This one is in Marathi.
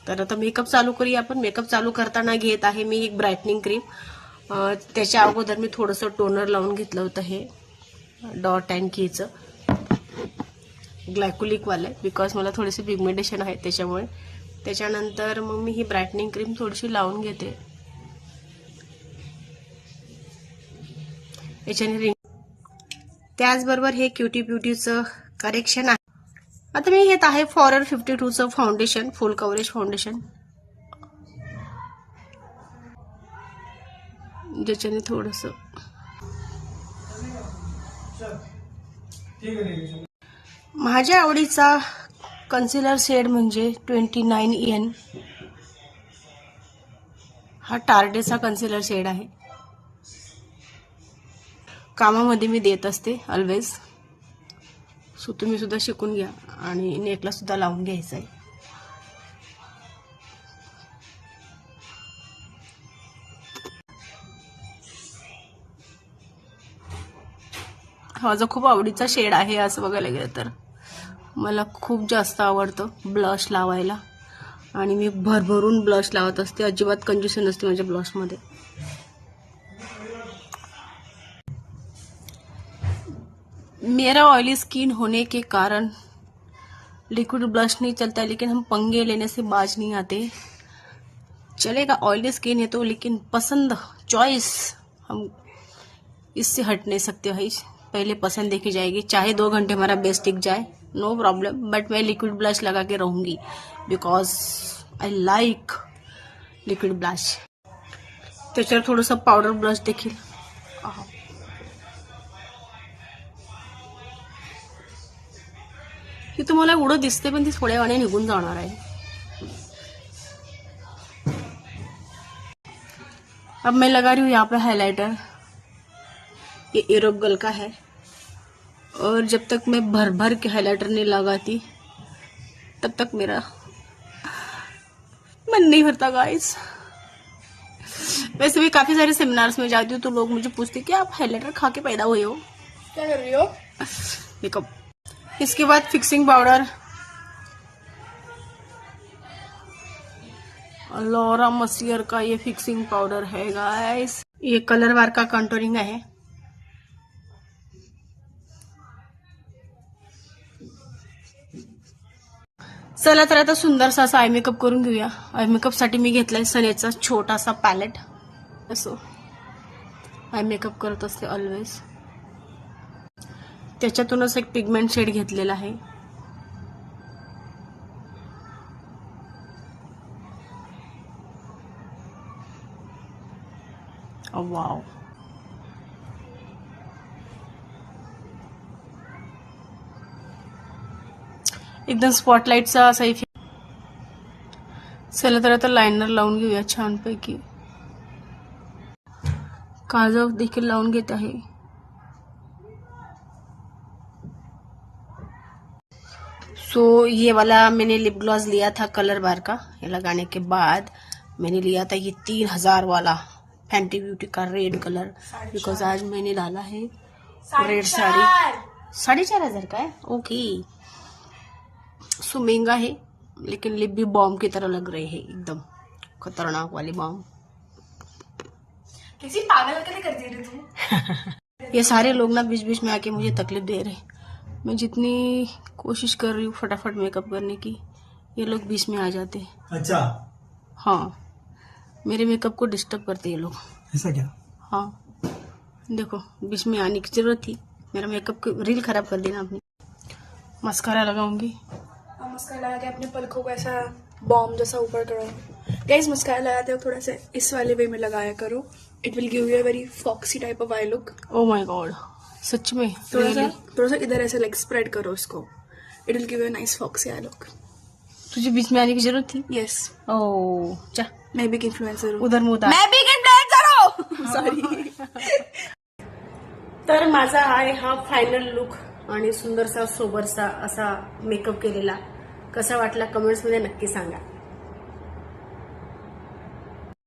तर आता मेकअप चालू करूया आपण. मेकअप चालू करताना घेत आहे मी एक ब्राईटनिंग क्रीम. त्याच्या अगोदर मी थोडंसं टोनर लावून घेतलं होतं, हे डॉट अँड कीचं ग्लायकोलिकवालं आहे, बिकॉज मला थोडेसे पिगमेंटेशन आहे त्याच्यामुळे. त्याच्यानंतर मग मी ही ब्राईटनिंग क्रीम थोडीशी लावून घेते. याच्याने रिंग. त्याचबरोबर हे क्युटी ब्युटीचं करेक्शन आहे. आता मी घेत आहे फॉरएवर 52चं फाउंडेशन, फुल कव्हरेज फाउंडेशन, ज्याच्याने थोडंसं माझ्या आवडीचा कन्सिलर शेड म्हणजे 29N. हा टार्डेचा कन्सिलर शेड आहे. कामामध्ये मी देत असते ऑलवेज. सो तुम्ही सुद्धा शिकून घ्या आणि नेकला सुद्धा लावून घ्यायचा आहे. हा जो खूप आवडीचा शेड आहे असं बघायला गेलं तर. मला खूप जास्त आवडतं ब्लश लावायला आणि मी भरभरून ब्लश लावत असते. अजिबात कंजूसी नसते माझ्या ब्लशमध्ये. मेरा ऑयली स्किन होने के कारण लिक्विड ब्लश नहीं चलता, लेकिन हम पंगे लेने से बाज नहीं आते. चलेगा, ऑयली स्किन है तो, लेकिन पसंद चॉइस हम इससे हट नहीं सकते भाई. पहले पसंद देखी जाएगी. चाहे 2 घंटे हमारा बेस टिक जाए, नो प्रॉब्लम, बट मैं लिक्विड ब्लश लगा के रहूंगी because I like liquid blush. त्याच्यावर थोडंसं पावडर ब्लश देखील. ही तुम्हाला एवढं दिसते पण ती थोड्या वेळाने निघून जाणार आहे. अब मैं लगा रही हूँ यहाँ पे हाइलाइटर. ये यूरोप गर्ल का है और जब तक मैं भर भर के हाइलाइटर नहीं लगाती तब तक मेरा मन नहीं भरता गाइस. वैसे भी काफी सारे सेमिनार्स में जाती हूँ तो लोग मुझे पूछते कि आप हाइलाइटर खा के पैदा हुए हो, क्या कर रही हो मेकअप. इसके बाद फिक्सिंग पाउडर, लॉरा मर्सियर का ये फिक्सिंग पाउडर है गाइस. ये कलर बार का कंटूरिंग आहे. चला तर आता सुंदरसा असा आय मेकअप करून घेऊया. आय मेकअप साठी मी घेतलाय सनेचा छोटासा पॅलेट. असो आय मेकअप करत असते ऑलवेज. त्याच्यातूनच एक पिगमेंट शेड घेतलेला आहे. वाव, एकदम स्पॉटलाइटचा असा इफेक्ट. चला तर आता लायनर लावून घेऊया छानपैकी. काजळ देखील लावून घेत आहे. सो ये वाला मैंने लिप ग्लॉस लिया था कलर बार का. ये लगाने के बाद मैंने लिया था ये 3000 वाला फैंटी ब्यूटी का रेड कलर, बिकॉज आज मैंने डाला है रेड साड़ी. 4500 का है. ओके, सो महंगा है लेकिन लिप भी बॉम्ब की तरह लग रहे हैं, एकदम खतरनाक वाली बॉम्ब. किसी पागल के लिए करती रही तुम. ये सारे लोग ना बीच बीच में आके मुझे तकलीफ दे रहे. मैं जितनी कोशिश कर रही हूँ फटाफट मेकअप करने की, ये लोग बीच में आ जाते हैं. अच्छा, हाँ, मेरे मेकअप को डिस्टर्ब करते ये लोग. ऐसा क्या? हाँ देखो, बीच में आने की जरूरत थी. मेरा मेकअप की रील खराब कर देना आपने. मस्कारा लगाऊंगी. मस्कारा लगा के अपने पलकों को ऐसा बॉम्ब जैसा ऊपर करो. गाइस, मस्कारा लगाते हो थोड़ा सा इस वाले वे में लगाया करो. It will give you a very foxy type of eye look. Oh my god, सच में. थोड़ा सा इधर ऐसे लाइक स्प्रेड करो उसको. It will give you a nice foxy eye look. तुझे बीच में आने की जरूरत थी. यस. ओ चा, मैं भी एक इन्फ्लुएंसर हूँ. उधर मुदा. मैं भी एक इन्फ्लुएंसर हूँ. सॉरी. तर माझा आहे हा फायनल लुक आणि सुंदरसा सोबरसा असा मेकअप केलेला. कसा वाटला कमेंट्स मध्ये नक्की सांगा.